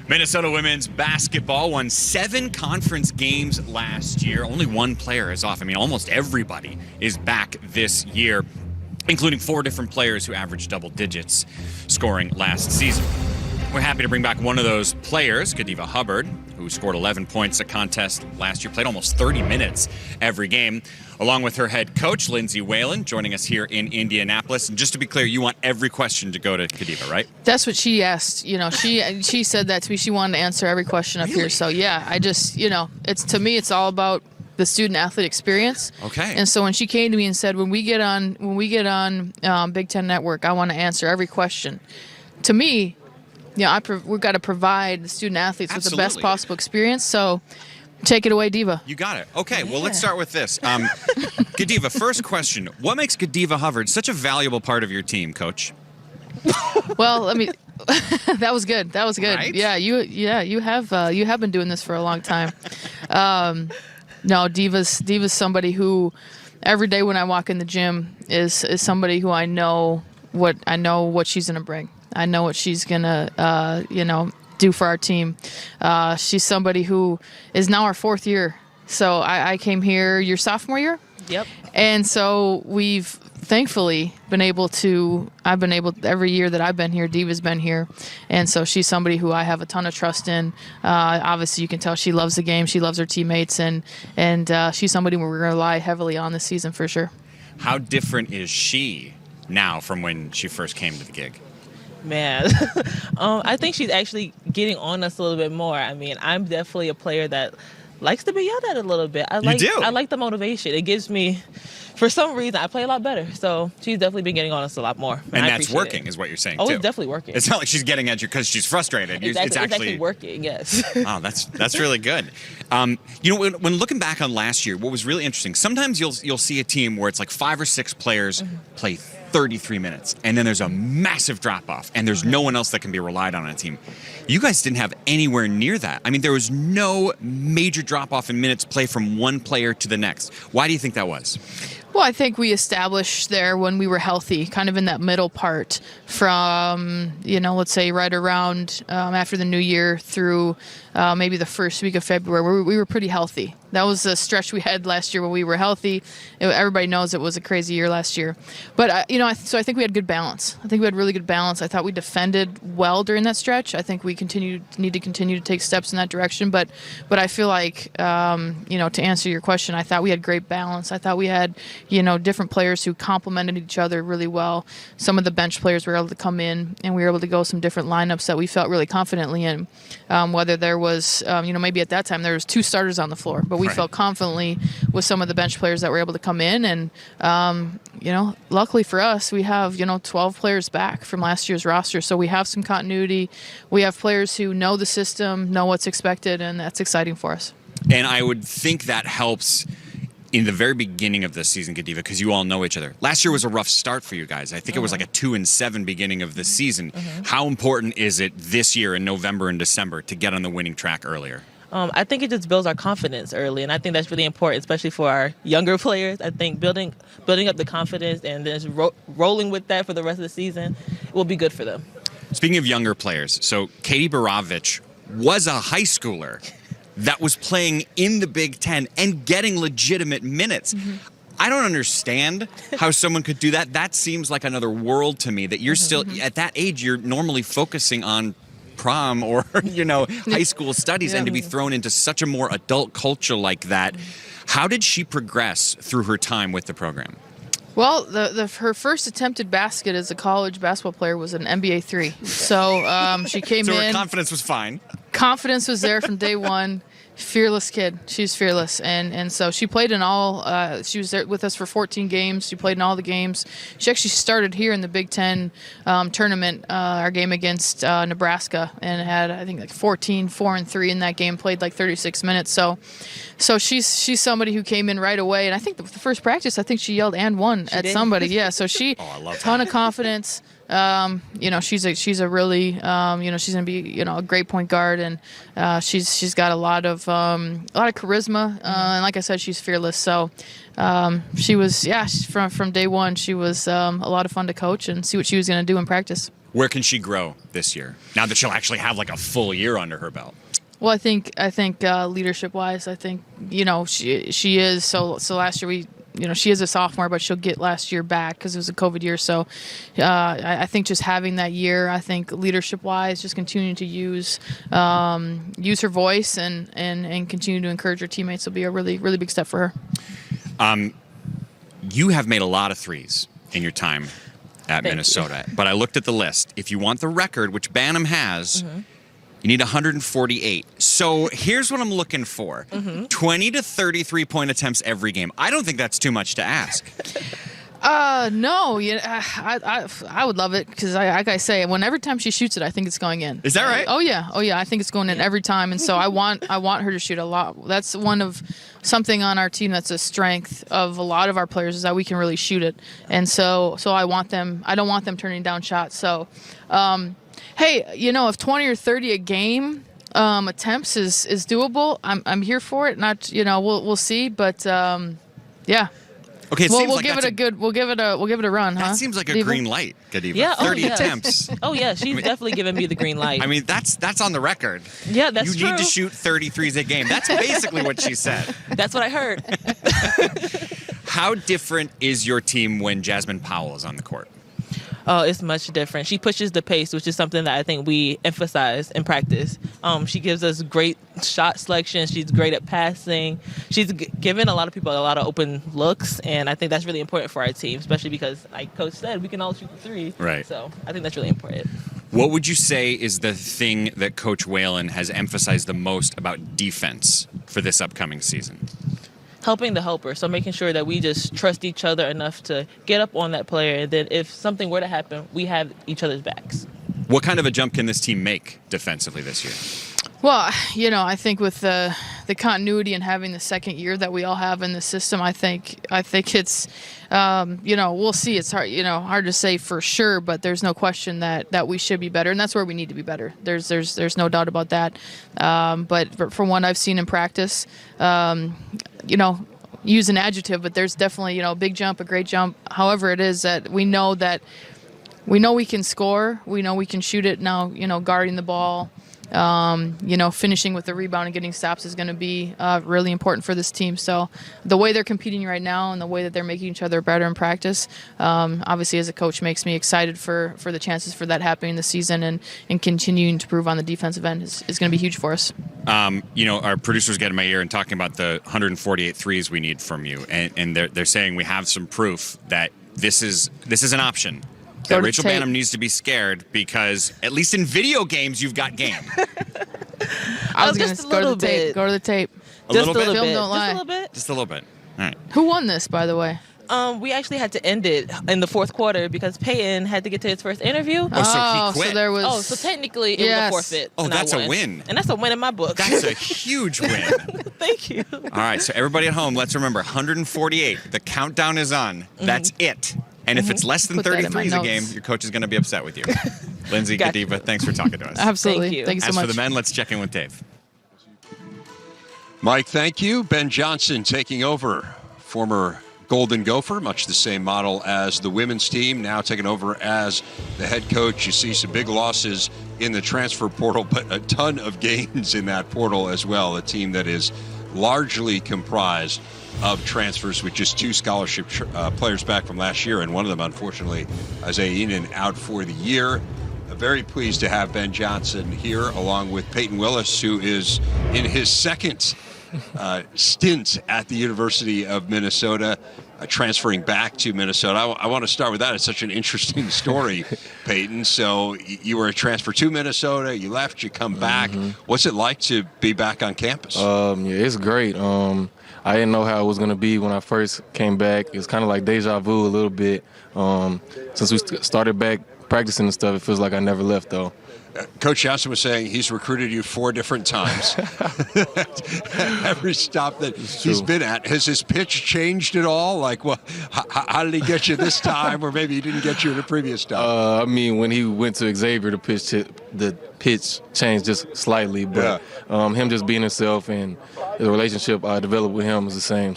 Minnesota women's basketball won 7 conference games last year. Only one player is off. I mean, almost everybody is back this year, including 4 different players who averaged double digits scoring last season. We're happy to bring back one of those players, Gadiva Hubbard, who scored 11 points a contest last year, played almost 30 minutes every game, along with her head coach, Lindsay Whalen, joining us here in Indianapolis. And just to be clear, you want every question to go to Gadiva, right? That's what she asked. You know, she said that to me. She wanted to answer every question up here. So, yeah, I just, it's to me, it's all about the student athlete experience. Okay. And so when she came to me and said, when we get on Big Ten Network, I want to answer every question. To me, we've got to provide the student athletes with the best possible experience. So take it away, Diva. You got it. Okay, well, let's start with this. Gadiva, first question. What makes Gadiva Hubbard such a valuable part of your team, Coach? Well, that was good. That was good. Right? Yeah, you have been doing this for a long time. No, Diva's somebody who every day when I walk in the gym is somebody who I know what she's gonna bring. I know what she's gonna do for our team. She's somebody who is now our 4th year. So I came here your sophomore year. Yep. And so we've thankfully I've been able every year that I've been here, Diva's been here. And so she's somebody who I have a ton of trust in. Obviously you can tell she loves the game. She loves her teammates and she's somebody we're going to rely heavily on this season for sure. How different is she now from when she first came to the gig? Man, I think she's actually getting on us a little bit more. I mean, I'm definitely a player that likes to be yelled at a little bit. I like the motivation. It gives me, for some reason, I play a lot better. So she's definitely been getting on us a lot more. And that's working, is what you're saying, too. Oh, it's definitely working. It's not like she's getting at you because she's frustrated. It's actually working, yes. Oh, that's really good. When looking back on last year, what was really interesting, sometimes you'll see a team where it's like 5 or 6 players play 33 minutes, and then there's a massive drop-off, and there's no one else that can be relied on a team. You guys didn't have anywhere near that. I mean, there was no major drop-off in minutes play from one player to the next. Why do you think that was? Well, I think we established there when we were healthy, kind of in that middle part from, let's say right around after the new year through maybe the first week of February, where we were pretty healthy. That was a stretch we had last year where we were healthy. Everybody knows it was a crazy year last year. But, so I think we had good balance. I think we had really good balance. I thought we defended well during that stretch. I think we need to continue to take steps in that direction. But I feel like, to answer your question, I thought we had great balance. I thought we had, different players who complemented each other really well. Some of the bench players were able to come in, and we were able to go some different lineups that we felt really confidently in. Whether there was, maybe at that time there was 2 starters on the floor, but we felt confidently with some of the bench players that were able to come in. And, luckily for us, we have, 12 players back from last year's roster. So we have some continuity. We have players who know the system, know what's expected, and that's exciting for us. And I would think that helps in the very beginning of the season, Gadiva, because you all know each other. Last year was a rough start for you guys. I think it was like a 2-7 beginning of the season. How important is it this year in November and December to get on the winning track earlier? I think it just builds our confidence early, and I think that's really important, especially for our younger players. I think building up the confidence and then just rolling with that for the rest of the season will be good for them. Speaking of younger players, so Katie Baravich was a high schooler that was playing in the Big Ten and getting legitimate minutes. I don't understand how someone could do that. That seems like another world to me, that you're still, at that age, you're normally focusing on prom or, high school studies, and to be thrown into such a more adult culture like that. How did she progress through her time with the program? Well, her first attempted basket as a college basketball player was an NBA 3. So she came in. So her confidence was fine. Confidence was there from day one. Fearless kid. She's fearless. And so she played in all, she was there with us for 14 games. She played in all the games. She actually started here in the Big Ten tournament, our game against Nebraska, and had, I think, like 14, 4-3 in that game, played like 36 minutes. So she's somebody who came in right away. And I think the first practice, I think she yelled "and one" at somebody. Yeah, so she, ton of confidence. She's a really, she's going to be, a great point guard, and she's got a lot of charisma, and like I said, she's fearless. So she was, from day one, she was a lot of fun to coach and see what she was going to do in practice. Where can she grow this year, now that she'll actually have like a full year under her belt? Well, I think leadership-wise, I think, she is. So last year she is a sophomore, but she'll get last year back because it was a COVID year. So I think just having that year, I think leadership-wise, just continuing to use her voice and continue to encourage her teammates will be a really, really big step for her. You have made a lot of threes in your time at Minnesota, but I looked at the list. If you want the record, which Bantam has, you need 148. So here's what I'm looking for. 20 to 33-point attempts every game. I don't think that's too much to ask. No, I would love it because, like I say, every time she shoots it, I think it's going in. Is that right? Oh yeah, I think it's going in every time, and so I want her to shoot a lot. That's one of something on our team that's a strength of a lot of our players is that we can really shoot it, and so I want them. I don't want them turning down shots. So, hey, if 20 or 30 a game attempts is doable, I'm here for it. Not, we'll see, but yeah. Okay, we'll give it a run, huh? That seems like a green light, Gadiva. Yeah, 30 attempts. Oh yeah, she's definitely giving me the green light. I mean, that's on the record. Yeah, that's true. You need to shoot 33s a game. That's basically what she said. That's what I heard. How different is your team when Jasmine Powell is on the court? Oh, it's much different. She pushes the pace, which is something that I think we emphasize in practice. She gives us great shot selection. She's great at passing. She's given a lot of people a lot of open looks, and I think that's really important for our team, especially because, like Coach said, we can all shoot the three. Right. So I think that's really important. What would you say is the thing that Coach Whalen has emphasized the most about defense for this upcoming season? Helping the helper, so making sure that we just trust each other enough to get up on that player, and then if something were to happen, we have each other's backs. What kind of a jump can this team make defensively this year? Well, I think with the continuity and having the second year that we all have in the system, I think it's, we'll see. It's hard to say for sure, but there's no question that we should be better, and that's where we need to be better. There's no doubt about that. But from what I've seen in practice, use an adjective, but there's definitely, a big jump, a great jump. However it is that we know we can score, we know we can shoot it now, guarding the ball, finishing with the rebound and getting stops is going to be really important for this team. So the way they're competing right now and the way that they're making each other better in practice, obviously as a coach makes me excited for the chances for that happening this season, and continuing to prove on the defensive end is going to be huge for us. Our producers get in my ear and talking about the 148 threes we need from you, and they're saying we have some proof that this is an option. That Rachel Bantam needs to be scared because, at least in video games, you've got game. I was going to go to the tape. Go to the tape. Just a little bit. Film don't lie. Just a little bit. Just a little bit. All right. Who won this, by the way? We actually had to end it in the fourth quarter because Payton had to get to his first interview. Oh, so he quit. So there was. So technically it was a forfeit. Oh, that's a win. And that's a win in my book. That's a huge win. Thank you. All right, so everybody at home, let's remember 148. The countdown is on. That's it. And if it's less than 33s a game, your coach is going to be upset with you. Lindsay, Gadiva, thanks for talking to us. Absolutely. Thank you so much. As for the men, let's check in with Dave. Mike, thank you. Ben Johnson taking over. Former Golden Gopher, much the same model as the women's team, now taking over as the head coach. You see some big losses in the transfer portal, but a ton of gains in that portal as well. A team that is largely comprised of transfers with just two scholarship players back from last year, and one of them, unfortunately, Isaiah Enan, out for the year. Very pleased to have Ben Johnson here, along with Payton Willis, who is in his second stint at the University of Minnesota, transferring back to Minnesota. I want to start with that. It's such an interesting story, Payton. So you were a transfer to Minnesota, you left, you come back. What's it like to be back on campus? Yeah, it's great. I didn't know how it was going to be when I first came back. It's kind of like deja vu a little bit. Since we started back practicing and stuff, it feels like I never left, though. Coach Johnson was saying he's recruited you 4 different times. Every stop that he's been at, has his pitch changed at all? Like, well, how did he get you this time, or maybe he didn't get you in a previous stop? I mean, when he went to Xavier, the pitch changed just slightly, but him just being himself and the relationship I developed with him is the same.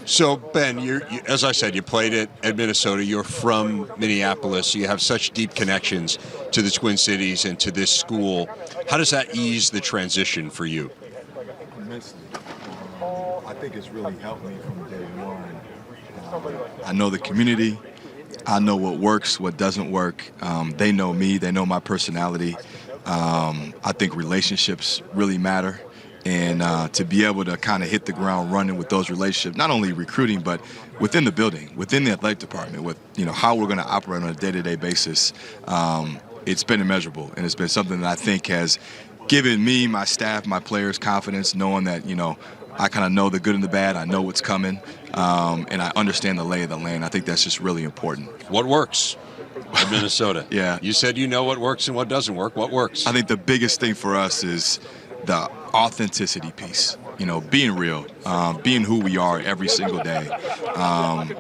So, Ben, you, as I said, you played at Minnesota. You're from Minneapolis. You have such deep connections to the Twin Cities and to this school. How does that ease the transition for you? Immensely. I think it's really helped me from day one. I know the community. I know what works, what doesn't work. They know me. They know my personality. I think relationships really matter. And to be able to kind of hit the ground running with those relationships, not only recruiting, but within the building, within the athletic department, with how we're going to operate on a day-to-day basis, it's been immeasurable. And it's been something that I think has given me, my staff, my players confidence, knowing that, I kind of know the good and the bad. I know what's coming, and I understand the lay of the land. I think that's just really important. What works in Minnesota? Yeah. You said you know what works and what doesn't work. What works? I think the biggest thing for us is the authenticity piece, being real, being who we are every single day.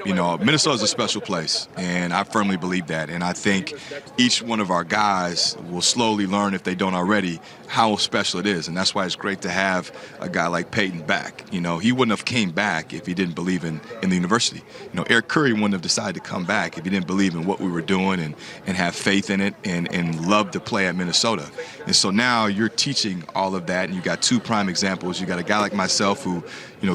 Minnesota's a special place, and I firmly believe that. And I think each one of our guys will slowly learn, if they don't already, how special it is. And that's why it's great to have a guy like Payton back. He wouldn't have came back if he didn't believe in the university. Eric Curry wouldn't have decided to come back if he didn't believe in what we were doing and have faith in it and love to play at Minnesota. And so now you're teaching all of that, and you got 2 prime examples. You got a guy like myself who,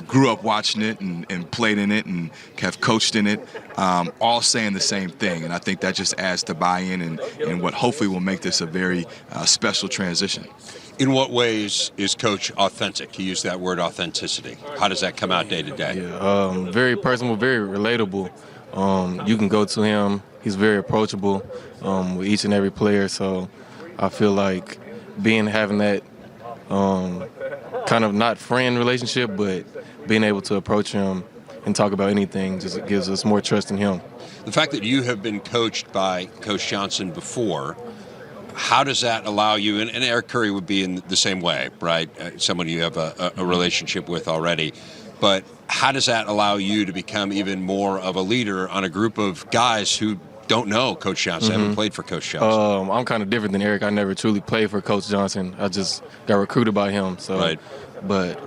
grew up watching it and played in it and have coached in it, all saying the same thing. And I think that just adds to buy-in and what hopefully will make this a very special transition. In what ways is Coach authentic? He used that word, authenticity. How does that come out day to day? Yeah, very personal, very relatable. You can go to him. He's very approachable with each and every player. So I feel like having that kind of not friend relationship, but being able to approach him and talk about anything just gives us more trust in him. The fact that you have been coached by Coach Johnson before, how does that allow you, and Eric Curry would be in the same way, right? Someone you have a relationship with already, but how does that allow you to become even more of a leader on a group of guys who don't know Coach Johnson, haven't played for Coach Johnson? I'm kind of different than Eric. I never truly played for Coach Johnson. I just got recruited by him. So, right. But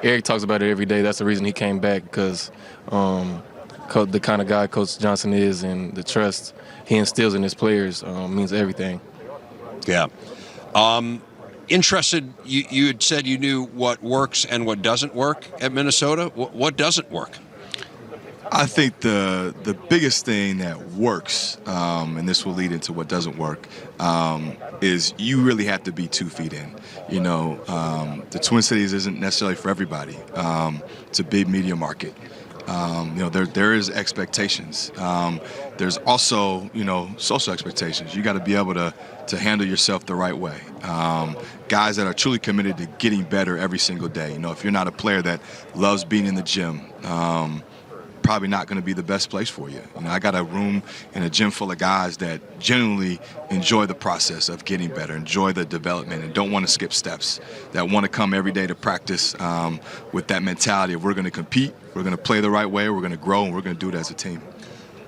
Eric talks about it every day. That's the reason he came back, because the kind of guy Coach Johnson is and the trust he instills in his players means everything. Yeah. Interested, you had said you knew what works and what doesn't work at Minnesota. What doesn't work? I think the biggest thing that works, and this will lead into what doesn't work, is you really have to be 2 feet in. The Twin Cities isn't necessarily for everybody. It's a big media market. There is expectations. There's also, social expectations. You got to be able to handle yourself the right way. Guys that are truly committed to getting better every single day. If you're not a player that loves being in the gym, probably not going to be the best place for you. I got a room and a gym full of guys that genuinely enjoy the process of getting better, enjoy the development, and don't want to skip steps, that want to come every day to practice with that mentality of we're going to compete, we're going to play the right way, we're going to grow, and we're going to do it as a team.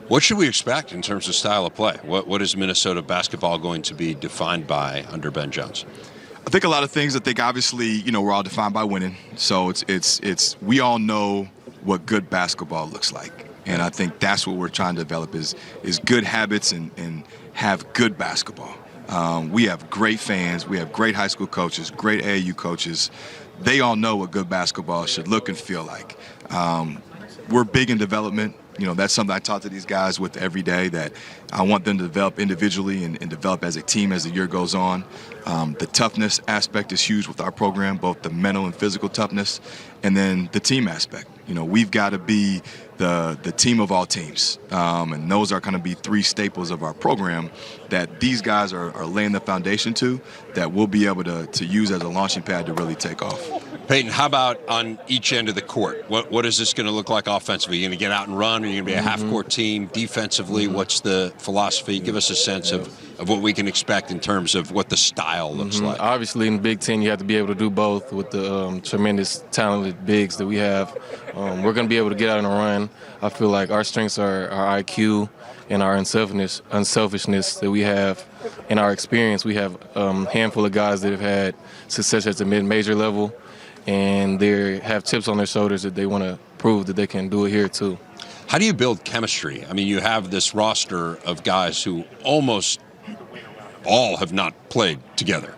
What should we expect in terms of style of play? What is Minnesota basketball going to be defined by under Ben Johnson? I think a lot of things. I think obviously, we're all defined by winning. So it's we all know what good basketball looks like. And I think that's what we're trying to develop is good habits and have good basketball. We have great fans. We have great high school coaches, great AAU coaches. They all know what good basketball should look and feel like. We're big in development. That's something I talk to these guys with every day, that I want them to develop individually and develop as a team as the year goes on. The toughness aspect is huge with our program, both the mental and physical toughness, and then the team aspect. We've got to be the team of all teams, and those are going to be 3 staples of our program that these guys are laying the foundation to, that we'll be able to use as a launching pad to really take off. Payton, how about on each end of the court? What is this going to look like offensively? Are you going to get out and run? Are you going to be a half-court team defensively? What's the philosophy? Give us a sense of of what we can expect in terms of what the style looks like? Obviously, in the Big Ten, you have to be able to do both with the tremendous talented bigs that we have. We're going to be able to get out on a run. I feel like our strengths are our IQ and our unselfishness that we have, and our experience. We have a handful of guys that have had success at the mid-major level, and they have chips on their shoulders that they want to prove that they can do it here too. How do you build chemistry? I mean, you have this roster of guys who almost all have not played together.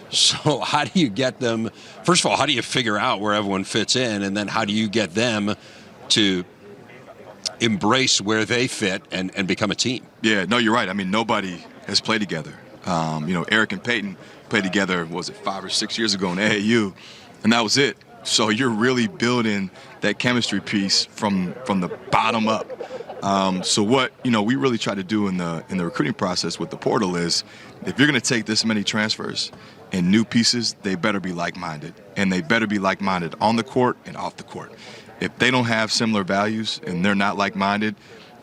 So how do you get them, first of all, how do you figure out where everyone fits in, and then how do you get them to embrace where they fit and become a team? Yeah, no, you're right. I mean, nobody has played together. Eric and Payton played together, what was it, 5 or 6 years ago in AAU, and that was it. So you're really building that chemistry piece from the bottom up. So what we really try to do in the recruiting process with the portal is, if you're going to take this many transfers and new pieces, they better be like-minded, and they better be like-minded on the court and off the court. If they don't have similar values and they're not like-minded,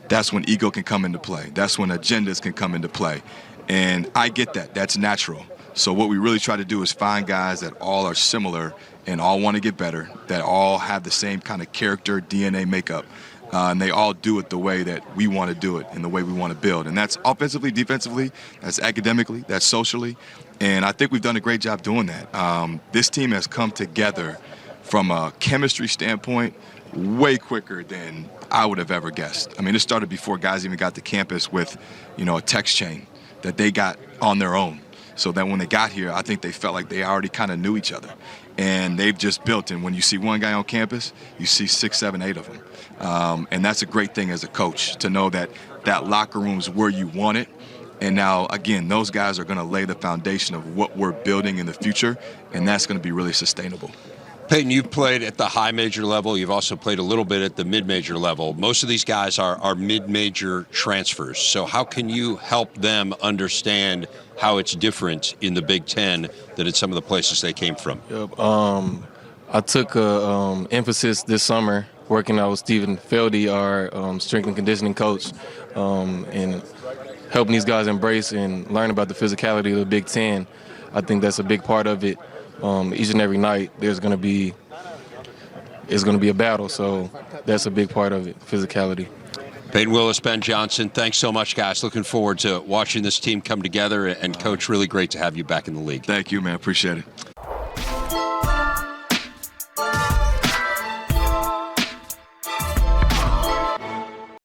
that's when ego can come into play. That's when agendas can come into play. And I get that. That's natural. So what we really try to do is find guys that all are similar and all want to get better, that all have the same kind of character, DNA makeup, and they all do it the way that we want to do it and the way we want to build. And that's offensively, defensively, that's academically, that's socially. And I think we've done a great job doing that. This team has come together from a chemistry standpoint way quicker than I would have ever guessed. I mean, it started before guys even got to campus with, a text chain that they got on their own. So that when they got here, I think they felt like they already kind of knew each other. And they've just built. And when you see one guy on campus, you see 6, 7, 8 of them. And that's a great thing as a coach, to know that that locker room's where you want it. And now, again, those guys are going to lay the foundation of what we're building in the future, and that's going to be really sustainable. Payton, you've played at the high major level. You've also played a little bit at the mid-major level. Most of these guys are mid-major transfers. So how can you help them understand how it's different in the Big Ten than in some of the places they came from? Yep. I took emphasis this summer working out with Stephen Feldy, our strength and conditioning coach, and helping these guys embrace and learn about the physicality of the Big Ten. I think that's a big part of it. Each and every night it's going to be a battle, so that's a big part of it, physicality. Payton, Willis, Ben Johnson, thanks so much, guys. Looking forward to watching this team come together, and Coach, really great to have you back in the league. Thank you, man. Appreciate it.